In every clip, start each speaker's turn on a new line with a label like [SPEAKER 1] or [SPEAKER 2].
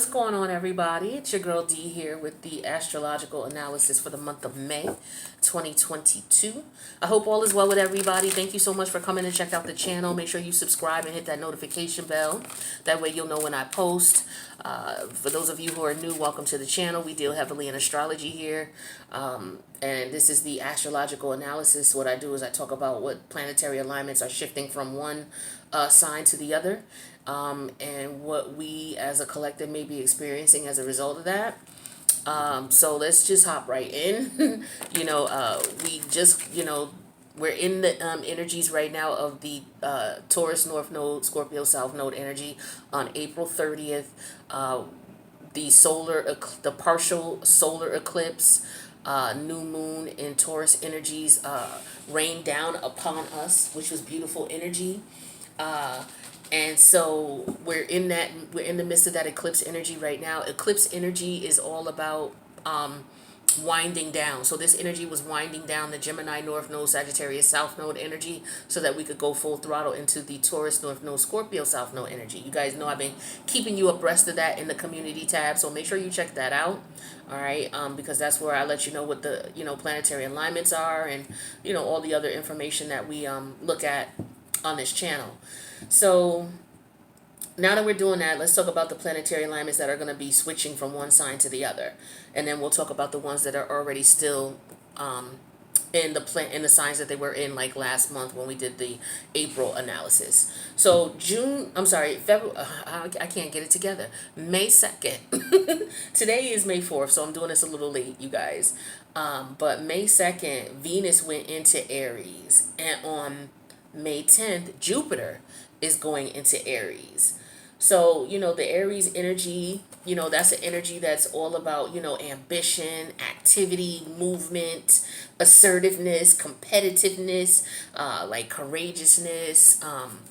[SPEAKER 1] What's going on, everybody? It's your girl D here with the astrological analysis for the month of May 2022. I hope all is well with everybody. Thank you so much for coming and check out the channel. Make sure you subscribe and hit that notification bell. That way you'll know when I post. For those of you who are new, welcome to the channel. We deal heavily in astrology here. And this is the astrological analysis. What I do is I talk about what planetary alignments are shifting from one sign to the other. And what we as a collective may be experiencing as a result of that. So let's just hop right in. We're in the energies right now of the Taurus North Node, Scorpio South Node energy on April 30th. The partial solar eclipse, new moon in Taurus energies rained down upon us, which was beautiful energy. And so we're in the midst of that eclipse energy right now. Eclipse energy is all about winding down. So this energy was winding down the Gemini North Node, Sagittarius South Node energy so that we could go full throttle into the Taurus North Node, Scorpio South Node energy. You guys know I've been keeping you abreast of that in the community tab, so make sure you check that out. All right, because that's where I let you know what the planetary alignments are and all the other information that we look at on this channel. So now that we're doing that, let's talk about the planetary alignments that are going to be switching from one sign to the other, and then we'll talk about the ones that are already still in the signs that they were in, like last month when we did the April analysis. So February. I can't get it together. May 2nd. Today is May 4th, so I'm doing this a little late, you guys. But May 2nd, Venus went into Aries, and on May 10th, Jupiter is going into Aries. So, the Aries energy, that's an energy that's all about, ambition, activity, movement, assertiveness, competitiveness, like courageousness,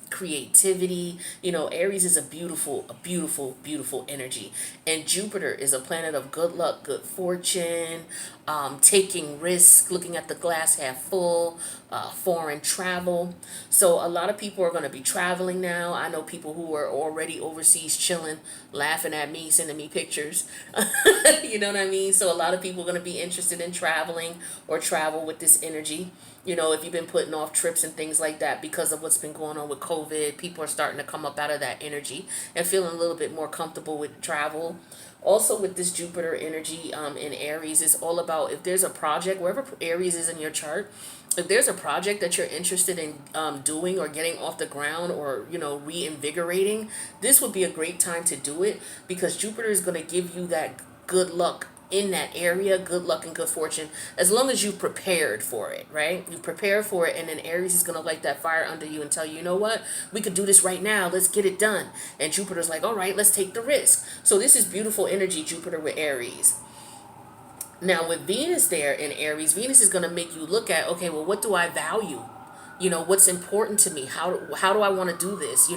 [SPEAKER 1] creativity. Aries is a beautiful, beautiful energy. And Jupiter is a planet of good luck, good fortune, taking risks, looking at the glass half full, foreign travel. So a lot of people are going to be traveling now. I know people who are already overseas chilling, laughing at me, sending me pictures. You know what I mean? So a lot of people are going to be interested in traveling or travel with this energy. If you've been putting off trips and things like that because of what's been going on with COVID, people are starting to come up out of that energy and feeling a little bit more comfortable with travel. Also with this Jupiter energy in Aries, it's all about if there's a project, wherever Aries is in your chart, if there's a project that you're interested in doing or getting off the ground or, reinvigorating, this would be a great time to do it because Jupiter is going to give you that good luck in that area, good luck and good fortune, as long as you prepared for it, right? You prepare for it, and then Aries is going to light that fire under you and tell you, you know what? We could do this right now. Let's get it done. And Jupiter's like, all right, let's take the risk. So this is beautiful energy, Jupiter with Aries. Now, with Venus there in Aries, Venus is going to make you look at, okay, well, what do I value? What's important to me? How do I want to do this?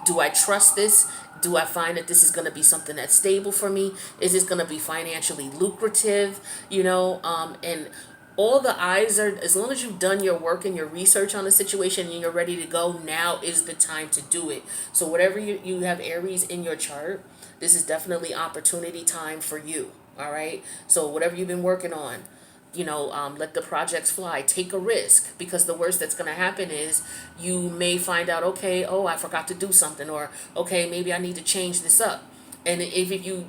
[SPEAKER 1] Do I trust this? Do I find that this is going to be something that's stable for me? Is this going to be financially lucrative? And all the eyes are, as long as you've done your work and your research on the situation and you're ready to go, now is the time to do it. So whatever you have Aries in your chart, this is definitely opportunity time for you. All right. So whatever you've been working on, let the projects fly. Take a risk, because the worst that's going to happen is you may find out, okay, oh, I forgot to do something, or okay, maybe I need to change this up. And if you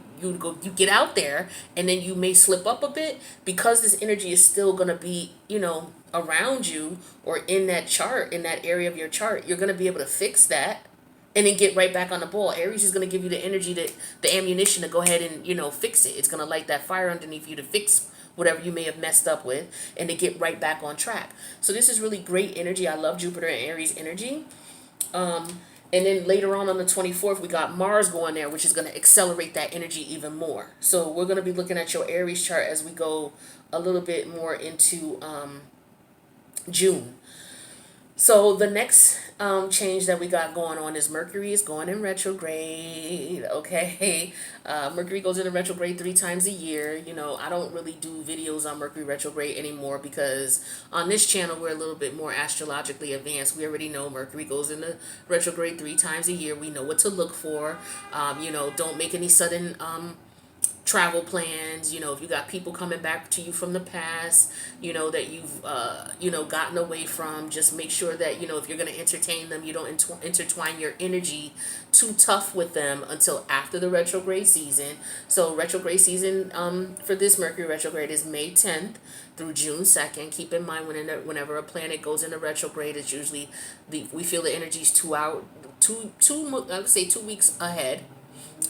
[SPEAKER 1] get out there and then you may slip up a bit, because this energy is still going to be, around you or in that chart, in that area of your chart, you're going to be able to fix that and then get right back on the ball. Aries is going to give you the energy, the ammunition to go ahead and, fix it. It's going to light that fire underneath you to fix whatever you may have messed up with and to get right back on track. So this is really great energy. I love Jupiter and Aries energy. And then later on the 24th, we got Mars going there, which is going to accelerate that energy even more. So we're going to be looking at your Aries chart as we go a little bit more into June. So the next change that we got going on is Mercury is going in retrograde. Okay, Mercury goes into retrograde 3 times a year. You know, I don't really do videos on Mercury retrograde anymore because on this channel we're a little bit more astrologically advanced. We already know Mercury goes into retrograde 3 times a year. We know what to look for. You know, don't make any sudden travel plans. You know, if you got people coming back to you from the past, you know, that you've you know, gotten away from, just make sure that, you know, if you're going to entertain them, you don't intertwine your energy too tough with them until after the retrograde season. So retrograde season for this Mercury retrograde is May 10th through June 2nd. Keep in mind, whenever a planet goes into retrograde, it's usually we feel the energy's I would say 2 weeks ahead,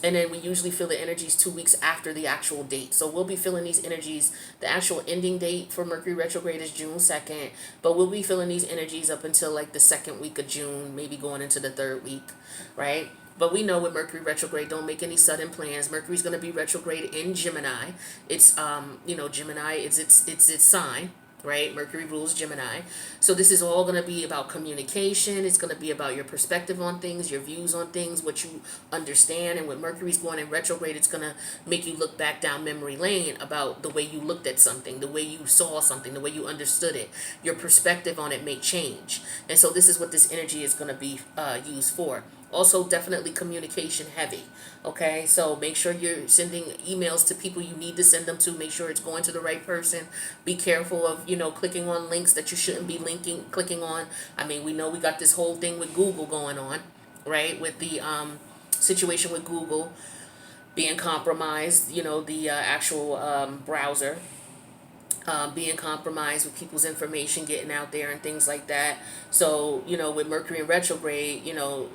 [SPEAKER 1] and then we usually feel the energies 2 weeks after the actual date. So we'll be feeling these energies. The actual ending date for Mercury retrograde is June 2nd, but we'll be feeling these energies up until like the second week of June, maybe going into the third week, right? But we know with Mercury retrograde, don't make any sudden plans. Mercury's going to be retrograde in Gemini. It's you know, Gemini is its sign, right? Mercury rules Gemini. So this is all going to be about communication. It's going to be about your perspective on things, your views on things, what you understand. And with Mercury's going in retrograde, it's going to make you look back down memory lane about the way you looked at something, the way you saw something, the way you understood it. Your perspective on it may change. And so this is what this energy is going to be used for. Also, definitely communication heavy. Okay, so make sure you're sending emails to people you need to send them to. Make sure it's going to the right person. Be careful of, you know, clicking on links that you shouldn't be clicking on. I mean, we know we got this whole thing with Google going on, right? With the situation with Google being compromised, you know, the actual browser being compromised with people's information getting out there and things like that. So, you know, with Mercury in retrograde, you know,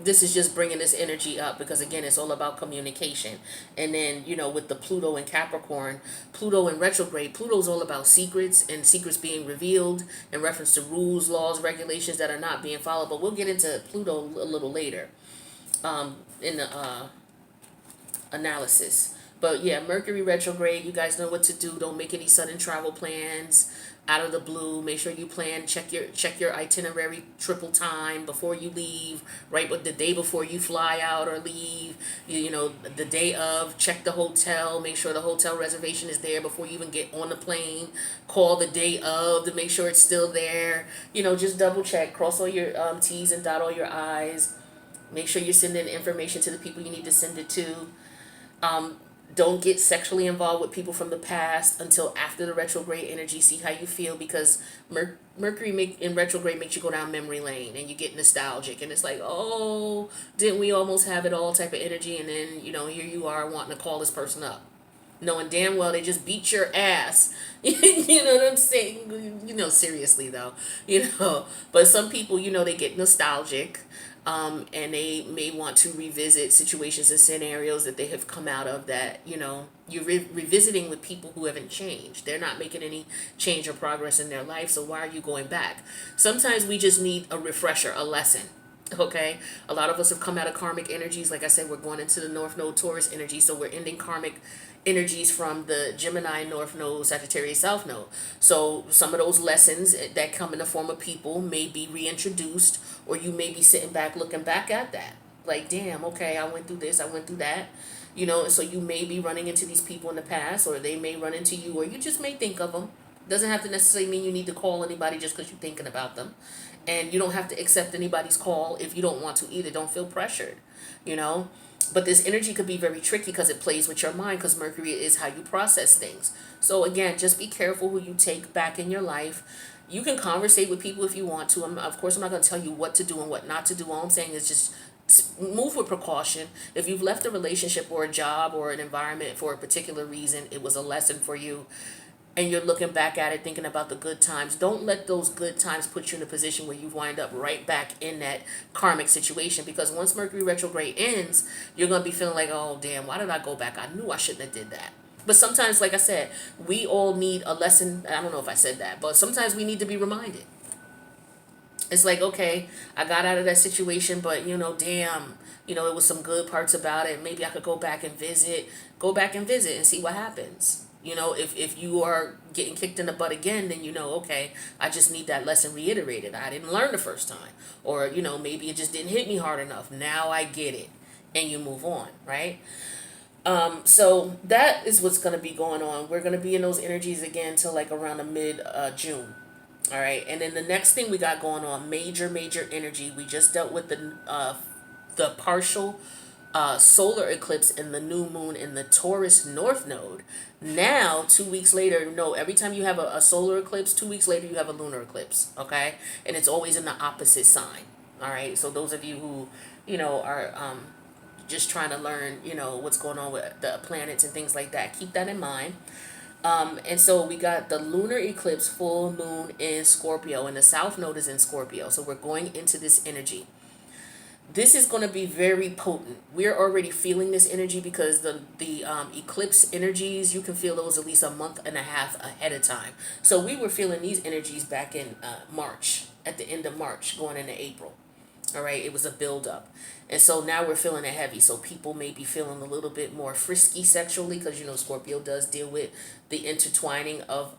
[SPEAKER 1] this is just bringing this energy up because, again, it's all about communication. And then, you know, with the Pluto and Capricorn, Pluto in retrograde, Pluto's all about secrets and secrets being revealed in reference to rules, laws, regulations that are not being followed. But we'll get into Pluto a little later in the analysis. But yeah, Mercury retrograde, you guys know what to do. Don't make any sudden travel plans out of the blue. Make sure you plan, check your itinerary triple time before you leave, right? But the day before you fly out or leave, you know, the day of, check the hotel, make sure the hotel reservation is there before you even get on the plane. Call the day of to make sure it's still there. You know, just double check, cross all your T's and dot all your I's. Make sure you're sending information to the people you need to send it to. Don't get sexually involved with people from the past until after the retrograde energy. See how you feel, because Mercury in retrograde makes you go down memory lane and you get nostalgic. And it's like, oh, didn't we almost have it all type of energy? And then, you know, here you are wanting to call this person up, knowing damn well they just beat your ass. You know what I'm saying? You know, seriously though, you know. But some people, you know, they get nostalgic. And they may want to revisit situations and scenarios that they have come out of that, you know, you're revisiting with people who haven't changed. They're not making any change or progress in their life, so why are you going back? Sometimes we just need a refresher, a lesson. Okay, a lot of us have come out of karmic energies. Like I said, we're going into the North Node Taurus energy, so we're ending karmic energies from the Gemini North Node, Sagittarius South Node. So some of those lessons that come in the form of people may be reintroduced, or you may be sitting back looking back at that. Like, damn, okay, I went through this, I went through that. You know, so you may be running into these people in the past, or they may run into you, or you just may think of them. Doesn't have to necessarily mean you need to call anybody just because you're thinking about them. And you don't have to accept anybody's call if you don't want to either. Don't feel pressured, you know. But this energy could be very tricky because it plays with your mind, because Mercury is how you process things. So again, just be careful who you take back in your life. You can conversate with people if you want to. Of course, I'm not going to tell you what to do and what not to do. All I'm saying is just move with precaution. If you've left a relationship or a job or an environment for a particular reason, it was a lesson for you, and you're looking back at it thinking about the good times, don't let those good times put you in a position where you wind up right back in that karmic situation. Because once Mercury retrograde ends, you're going to be feeling like, oh damn, why did I go back? I knew I shouldn't have did that. But sometimes, like I said, we all need a lesson. I don't know if I said that, but sometimes we need to be reminded. It's like, okay, I got out of that situation, but you know, damn, you know, it was some good parts about it. Maybe I could go back and visit and see what happens. If you are getting kicked in the butt again, then okay, I just need that lesson reiterated. I didn't learn the first time. Or, maybe it just didn't hit me hard enough. Now I get it. And you move on, right? So that is what's going to be going on. We're going to be in those energies again till like around the mid June. All right. And then the next thing we got going on, major energy. We just dealt with the partial solar eclipse and the new moon in the Taurus North Node. Now, 2 weeks later, no, every time you have a solar eclipse, 2 weeks later you have a lunar eclipse, okay? And it's always in the opposite sign, all right? So those of you who, are just trying to learn, what's going on with the planets and things like that, keep that in mind. And so we got the lunar eclipse, full moon in Scorpio, and the South Node is in Scorpio. So we're going into this energy. This is going to be very potent. We're already feeling this energy because the eclipse energies, you can feel those at least a month and a half ahead of time. So we were feeling these energies back in March, at the end of March, going into April. All right, it was a buildup. And so now we're feeling it heavy. So people may be feeling a little bit more frisky sexually because, Scorpio does deal with the intertwining of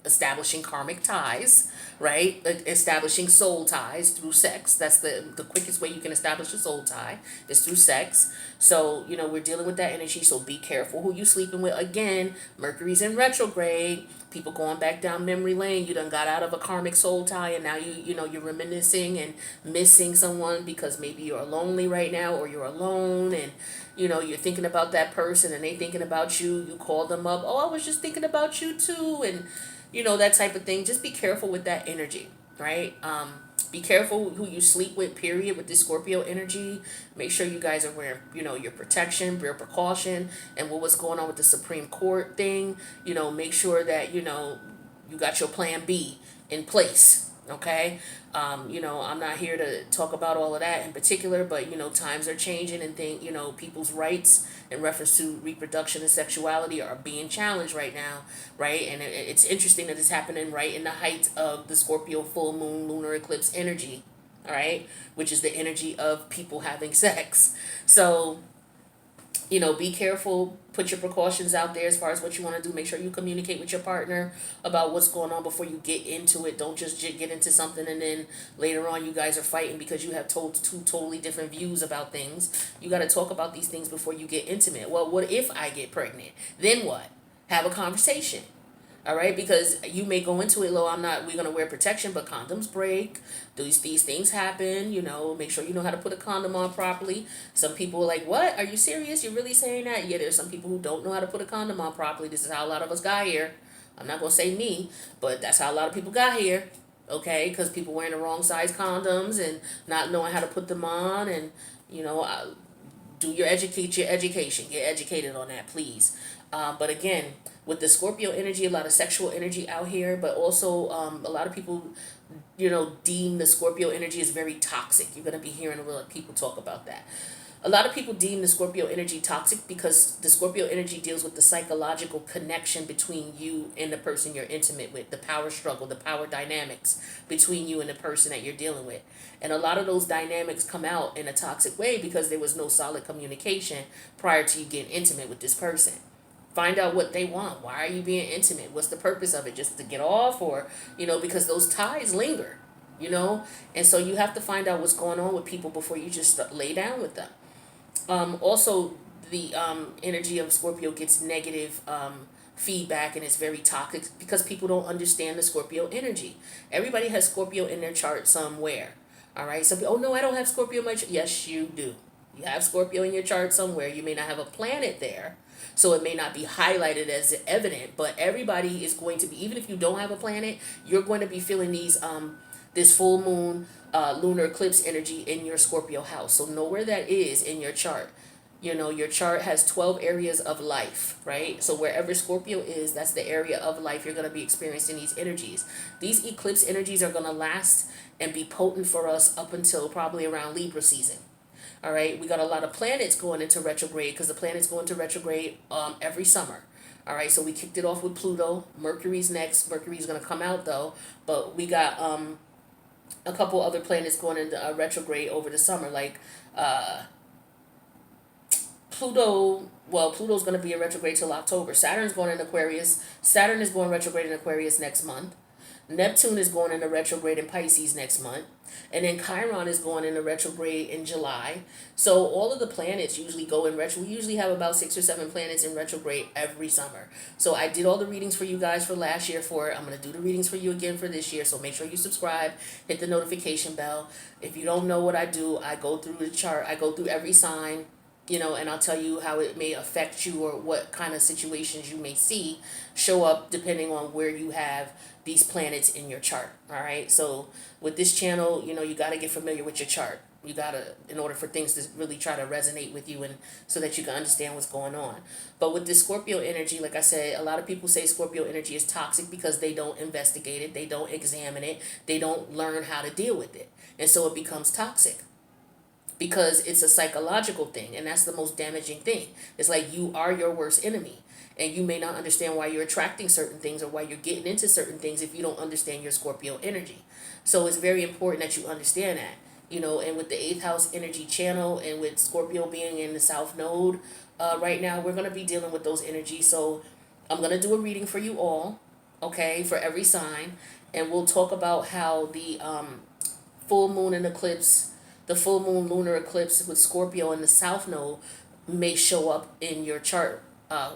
[SPEAKER 1] establishing karmic ties, right? Establishing soul ties through sex. That's the quickest way you can establish a soul tie is through sex. So, we're dealing with that energy. So be careful who you sleeping with. Again, Mercury's in retrograde. People going back down memory lane. You done got out of a karmic soul tie and now you're reminiscing and missing someone because maybe you're lonely right now or you're alone and you're thinking about that person and they thinking about you. You call them up. Oh, I was just thinking about you too. And, that type of thing. Just be careful with that energy, right? Be careful who you sleep with, period, with this Scorpio energy. Make sure you guys are wearing, your protection, your precaution. And what was going on with the Supreme Court thing, make sure that, you got your plan B in place. Okay. I'm not here to talk about all of that in particular, but, times are changing and people's rights in reference to reproduction and sexuality are being challenged right now. Right. And it's interesting that it's happening right in the height of the Scorpio full moon lunar eclipse energy. All right. Which is the energy of people having sex. So, be careful, put your precautions out there as far as what you want to do. Make sure you communicate with your partner about what's going on before you get into it. Don't just get into something and then later on you guys are fighting because you have two totally different views about things. You got to talk about these things before you get intimate. Well, what if I get pregnant? Then what? Have a conversation. All right, because you may go into it, we're going to wear protection, but condoms break. These things happen, make sure you know how to put a condom on properly. Some people are like, what? Are you serious? You're really saying that? Yeah, there's some people who don't know how to put a condom on properly. This is how a lot of us got here. I'm not going to say me, but that's how a lot of people got here. Okay, because people wearing the wrong size condoms and not knowing how to put them on and, do your education. Get educated on that, please. But again, with the Scorpio energy, a lot of sexual energy out here, but also a lot of people, deem the Scorpio energy as very toxic. You're going to be hearing a lot of people talk about that. A lot of people deem the Scorpio energy toxic because the Scorpio energy deals with the psychological connection between you and the person you're intimate with, the power struggle, the power dynamics between you and the person that you're dealing with. And a lot of those dynamics come out in a toxic way because there was no solid communication prior to you getting intimate with this person. Find out what they want. Why are you being intimate? What's the purpose of it? Just to get off or, because those ties linger, And so you have to find out what's going on with people before you just lay down with them. Also, the energy of Scorpio gets negative feedback and it's very toxic because people don't understand the Scorpio energy. Everybody has Scorpio in their chart somewhere. All right. So, oh no, I don't have Scorpio in my chart. Yes, you do. You have Scorpio in your chart somewhere. You may not have a planet there. So it may not be highlighted as evident, but everybody is going to be, even if you don't have a planet, you're going to be feeling this full moon lunar eclipse energy in your Scorpio house. So know where that is in your chart. Your chart has 12 areas of life, right? So wherever Scorpio is, that's the area of life you're going to be experiencing these energies. These eclipse energies are going to last and be potent for us up until probably around Libra season. All right, we got a lot of planets going into retrograde because the planets go into retrograde every summer. All right, so we kicked it off with Pluto. Mercury's next. Mercury's going to come out though, but we got a couple other planets going into retrograde over the summer, like Pluto's going to be in retrograde till October. Saturn's going in Aquarius. Saturn is going retrograde in Aquarius next month. Neptune is going into retrograde in Pisces next month. And then Chiron is going into retrograde in July. So all of the planets usually go in retro. We usually have about 6 or 7 planets in retrograde every summer. So I did all the readings for you guys for last year for it. I'm going to do the readings for you again for this year. So make sure you subscribe, hit the notification bell. If you don't know what I do, I go through the chart. I go through every sign, and I'll tell you how it may affect you or what kind of situations you may see show up depending on where you have these planets in your chart. All right. So with this channel, you got to get familiar with your chart. You got to, in order for things to really try to resonate with you and so that you can understand what's going on. But with this Scorpio energy, like I said, a lot of people say Scorpio energy is toxic because they don't investigate it. They don't examine it. They don't learn how to deal with it. And so it becomes toxic, because it's a psychological thing, and that's the most damaging thing. It's like you are your worst enemy, and you may not understand why you're attracting certain things or why you're getting into certain things if you don't understand your Scorpio energy. So it's very important that you understand that, and with the 8th house energy channel and with Scorpio being in the South Node right now, we're going to be dealing with those energies. So I'm going to do a reading for you all, okay, for every sign, and we'll talk about how the full moon and eclipse, the full moon lunar eclipse with Scorpio in the South Node may show up in your chart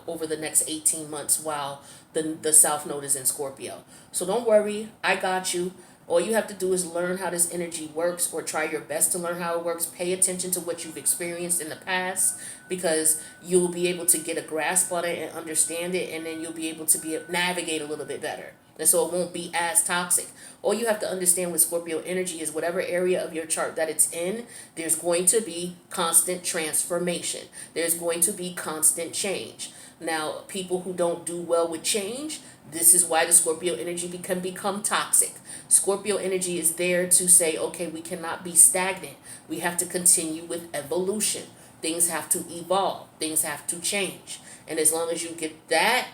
[SPEAKER 1] over the next 18 months while the South Node is in Scorpio. So don't worry, I got you. All you have to do is learn how this energy works, or try your best to learn how it works. Pay attention to what you've experienced in the past, because you'll be able to get a grasp on it and understand it, and then you'll be able to navigate a little bit better. And so it won't be as toxic. All you have to understand with Scorpio energy is whatever area of your chart that it's in, there's going to be constant transformation. There's going to be constant change. Now, people who don't do well with change, this is why the Scorpio energy can become toxic. Scorpio energy is there to say, okay, we cannot be stagnant. We have to continue with evolution. Things have to evolve. Things have to change. And as long as you get that,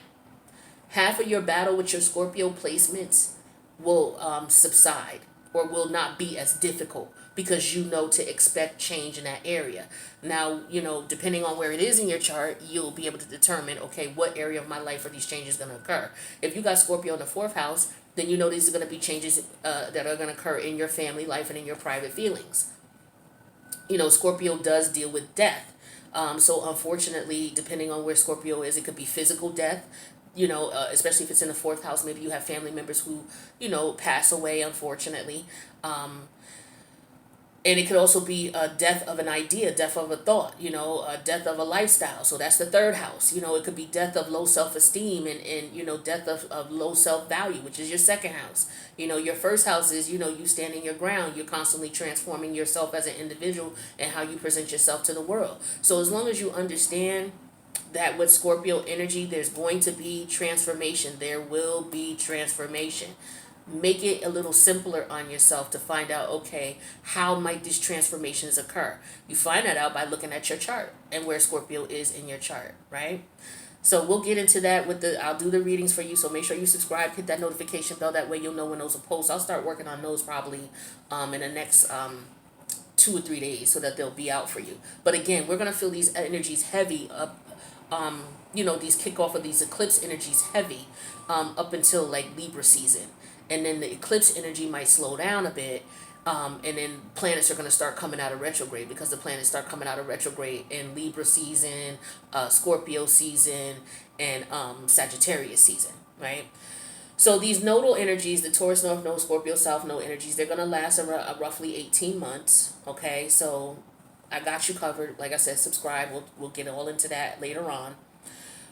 [SPEAKER 1] half of your battle with your Scorpio placements will subside, or will not be as difficult, because you know to expect change in that area. Now, depending on where it is in your chart, you'll be able to determine, okay, what area of my life are these changes going to occur. If you got Scorpio in the 4th house, then you know these are going to be changes that are going to occur in your family life and in your private feelings. Scorpio does deal with death. So unfortunately, depending on where Scorpio is, it could be physical death, especially if it's in the 4th house. Maybe you have family members who, pass away, unfortunately. And it could also be a death of an idea, death of a thought, a death of a lifestyle. So that's the 3rd house. It could be death of low self-esteem and death of low self-value, which is your 2nd house. Your 1st house is, you standing your ground. You're constantly transforming yourself as an individual and how you present yourself to the world. So as long as you understand that with Scorpio energy, there's going to be transformation. There will be transformation. Make it a little simpler on yourself to find out, okay, how might these transformations occur? You find that out by looking at your chart and where Scorpio is in your chart, right? So we'll get into that I'll do the readings for you. So make sure you subscribe, hit that notification bell. That way you'll know when those are posted. I'll start working on those probably in the next 2 or 3 days, so that they'll be out for you. But again, we're going to feel these energies heavy up. These kickoff of these eclipse energies heavy up until like Libra season. And then the eclipse energy might slow down a bit. And then planets are going to start coming out of retrograde, because the planets start coming out of retrograde in Libra season, Scorpio season, and Sagittarius season, right? So these nodal energies, the Taurus North Node, Scorpio South Node energies, they're going to last roughly 18 months, okay? So I got you covered. Like I said, subscribe. We'll get all into that later on.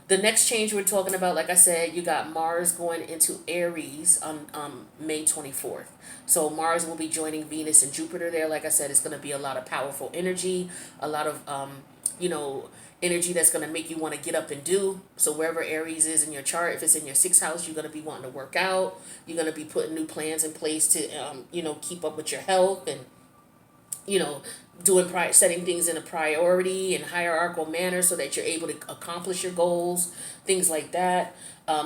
[SPEAKER 1] The next change we're talking about, like I said, you got Mars going into Aries on May 24th. So Mars will be joining Venus and Jupiter there. Like I said, it's going to be a lot of powerful energy, a lot of, energy that's going to make you want to get up and do. So wherever Aries is in your chart, if it's in your 6th house, you're going to be wanting to work out. You're going to be putting new plans in place to, keep up with your health and, setting things in a priority and hierarchical manner so that you're able to accomplish your goals, things like that.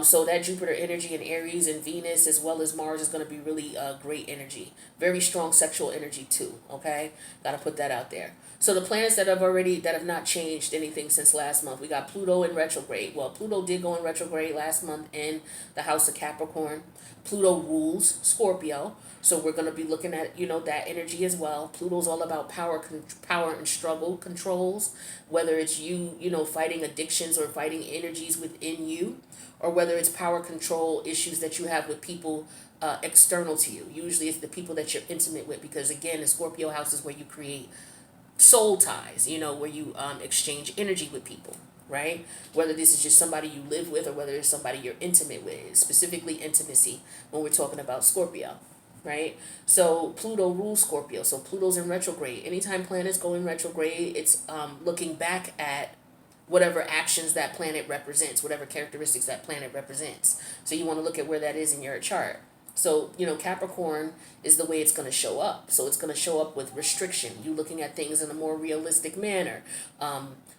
[SPEAKER 1] So that Jupiter energy in Aries and Venus as well as Mars is going to be really great energy. Very strong sexual energy too, okay? Got to put that out there. So the planets that have not changed anything since last month. We got Pluto in retrograde. Well, Pluto did go in retrograde last month in the house of Capricorn. Pluto rules Scorpio. So we're going to be looking at, that energy as well. Pluto's all about power and struggle controls, whether it's you, fighting addictions or fighting energies within you, or whether it's power control issues that you have with people external to you. Usually it's the people that you're intimate with, because again, the Scorpio house is where you create soul ties, where you exchange energy with people, right? Whether this is just somebody you live with or whether it's somebody you're intimate with, specifically intimacy when we're talking about Scorpio, right? So Pluto rules Scorpio. So Pluto's in retrograde. Anytime planets go in retrograde, it's looking back at whatever actions that planet represents, whatever characteristics that planet represents. So you want to look at where that is in your chart. So, Capricorn is the way it's going to show up. So it's going to show up with restriction, you looking at things in a more realistic manner,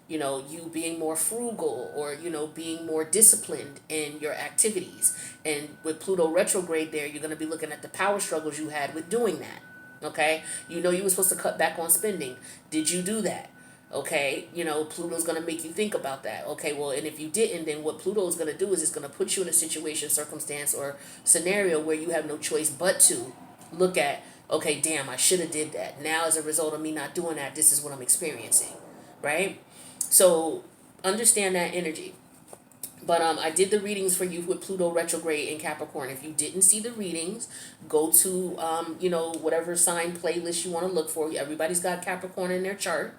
[SPEAKER 1] you being more frugal, or, being more disciplined in your activities. And with Pluto retrograde there, you're going to be looking at the power struggles you had with doing that. Okay? You were supposed to cut back on spending. Did you do that? Okay, Pluto's going to make you think about that. Okay, well, and if you didn't, then what Pluto's going to do is it's going to put you in a situation, circumstance, or scenario where you have no choice but to look at, okay, damn, I should have did that. Now, as a result of me not doing that, this is what I'm experiencing, right? So understand that energy. But I did the readings for you with Pluto retrograde in Capricorn. If you didn't see the readings, go to whatever sign playlist you want to look for. Everybody's got Capricorn in their chart,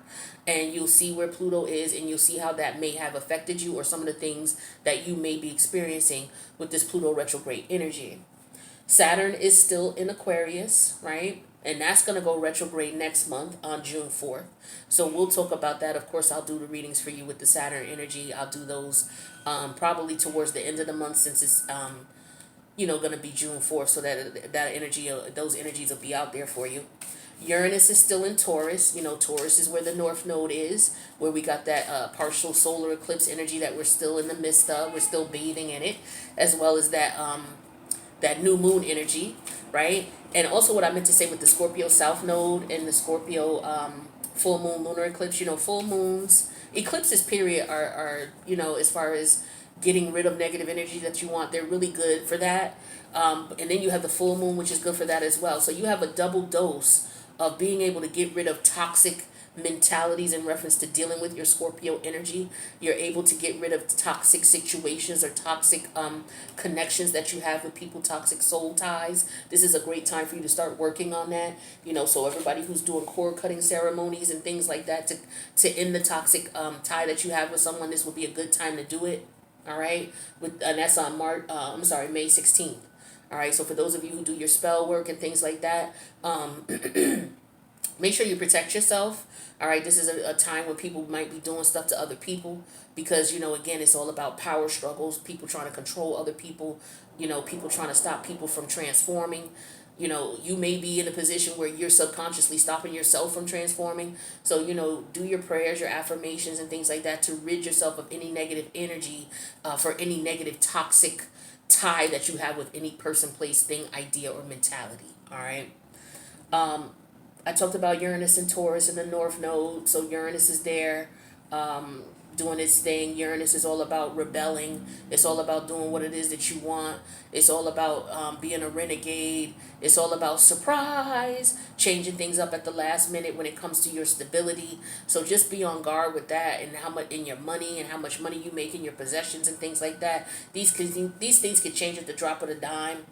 [SPEAKER 1] and you'll see where Pluto is, and you'll see how that may have affected you, or some of the things that you may be experiencing with this Pluto retrograde energy. Saturn is still in Aquarius, right? And that's going to go retrograde next month on June 4th. So we'll talk about that. Of course, I'll do the readings for you with the Saturn energy. I'll do those probably towards the end of the month, since it's going to be June 4th, so that energy, those energies will be out there for you. Uranus is still in Taurus. Taurus is where the North Node is, where we got that partial solar eclipse energy that we're still in the midst of. We're still bathing in it, as well as that new moon energy, right? And also what I meant to say with the Scorpio South Node and the Scorpio full moon lunar eclipse, full moons, eclipses period are as far as getting rid of negative energy that you want, they're really good for that. And then you have the full moon, which is good for that as well. So you have a double dose of being able to get rid of toxic mentalities in reference to dealing with your Scorpio energy. You're able to get rid of toxic situations or toxic connections that you have with people, toxic soul ties. This is a great time for you to start working on that. So everybody who's doing cord cutting ceremonies and things like that to end the toxic tie that you have with someone, this would be a good time to do it. All right, and that's on May 16th. All right, so for those of you who do your spell work and things like that, make sure you protect yourself. All right, this is a time when people might be doing stuff to other people, because, again, it's all about power struggles, people trying to control other people, people trying to stop people from transforming. You may be in a position where you're subconsciously stopping yourself from transforming. So, do your prayers, your affirmations, and things like that to rid yourself of any negative energy, for any negative toxic tie that you have with any person, place, thing, idea, or mentality. All right. I talked about Uranus and Taurus in the North Node. So Uranus is there doing its thing. Uranus is all about rebelling. It's all about doing what it is that you want. It's all about being a renegade. It's all about surprise, changing things up at the last minute when it comes to your stability. So just be on guard with that, and how much in your money and how much money you make in your possessions and things like that. These things can change at the drop of a dime.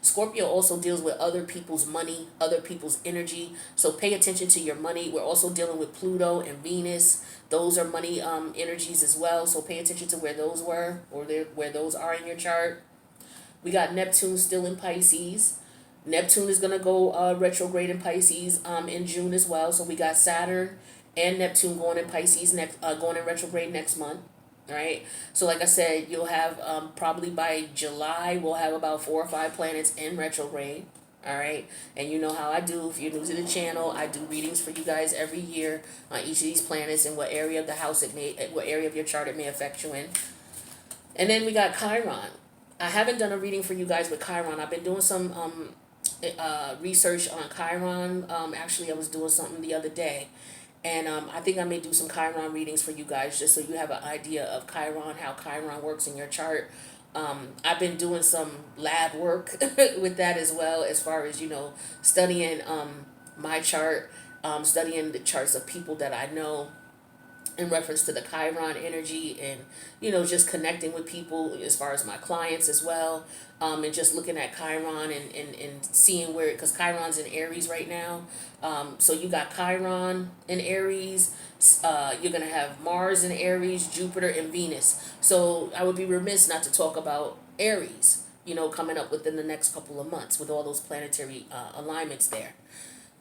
[SPEAKER 1] Scorpio also deals with other people's money, other people's energy. So pay attention to your money. We're also dealing with Pluto and Venus. Those are money energies as well. So pay attention to where those were, or where those are in your chart. We got Neptune still in Pisces. Neptune is going to go retrograde in Pisces in June as well. So we got Saturn and Neptune going in Pisces going in retrograde next month. Right, so like I said, you'll have probably by July we'll have about 4 or 5 planets in retrograde. All right, and you know how I do. If you're new to the channel, I do readings for you guys every year on each of these planets and what area of the house what area of your chart it may affect you in. And then we got Chiron. I haven't done a reading for you guys with Chiron. I've been doing some research on Chiron. Actually, I was doing something the other day. And I think I may do some Chiron readings for you guys just so you have an idea of Chiron, how Chiron works in your chart. I've been doing some lab work with that as well, as far as, studying my chart, studying the charts of people that I know in reference to the Chiron energy, and just connecting with people as far as my clients as well, and just looking at Chiron, and seeing where, because Chiron's in Aries right now. So you got Chiron in Aries. You're going to have Mars in Aries, Jupiter, and Venus. So I would be remiss not to talk about Aries, coming up within the next couple of months with all those planetary alignments there,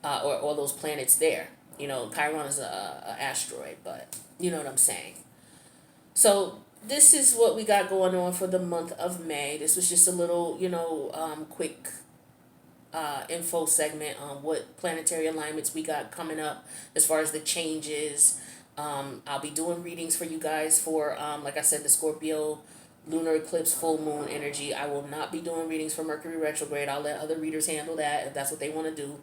[SPEAKER 1] or all those planets there. Chiron is a asteroid, but you know what I'm saying. So this is what we got going on for the month of May. This was just a little, quick info segment on what planetary alignments we got coming up as far as the changes. I'll be doing readings for you guys for, like I said, the Scorpio lunar eclipse, full moon energy. I will not be doing readings for Mercury retrograde. I'll let other readers handle that if that's what they want to do.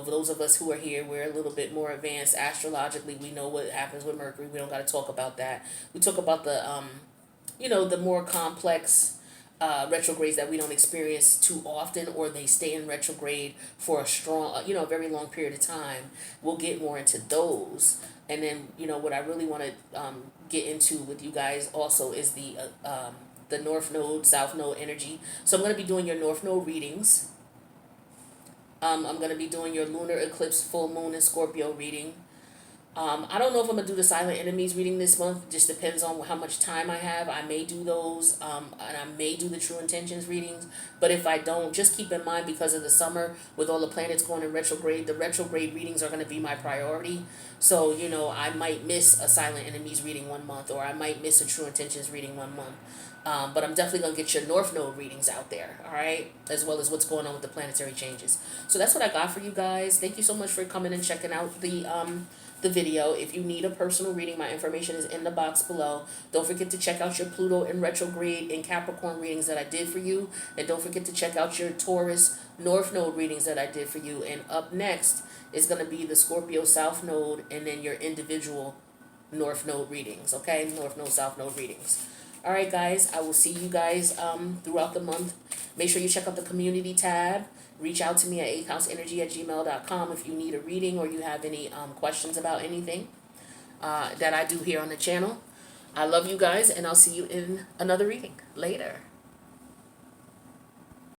[SPEAKER 1] Those of us who are here, we're a little bit more advanced astrologically. We know what happens with Mercury. We don't got to talk about that. We talk about the more complex retrogrades that we don't experience too often, or they stay in retrograde for a strong, a very long period of time. We'll get more into those. And then, what I really want to get into with you guys also is the North Node, South Node energy. So I'm going to be doing your North Node readings. I'm going to be doing your lunar eclipse, full moon, and Scorpio reading. I don't know if I'm going to do the silent enemies reading this month. Just depends on how much time I have. I may do those, and I may do the true intentions readings. But if I don't, just keep in mind, because of the summer, with all the planets going in retrograde, the retrograde readings are going to be my priority. So, I might miss a silent enemies reading 1 month, or I might miss a true intentions reading 1 month. But I'm definitely going to get your North Node readings out there, all right? As well as what's going on with the planetary changes. So that's what I got for you guys. Thank you so much for coming and checking out the video. If you need a personal reading, my information is in the box below. Don't forget to check out your Pluto and retrograde and Capricorn readings that I did for you. And don't forget to check out your Taurus North Node readings that I did for you. And up next is going to be the Scorpio South Node, and then your individual North Node readings, okay? North Node, South Node readings. All right, guys, I will see you guys throughout the month. Make sure you check out the community tab. Reach out to me at 8houseenergy@gmail.com if you need a reading or you have any questions about anything that I do here on the channel. I love you guys, and I'll see you in another reading later.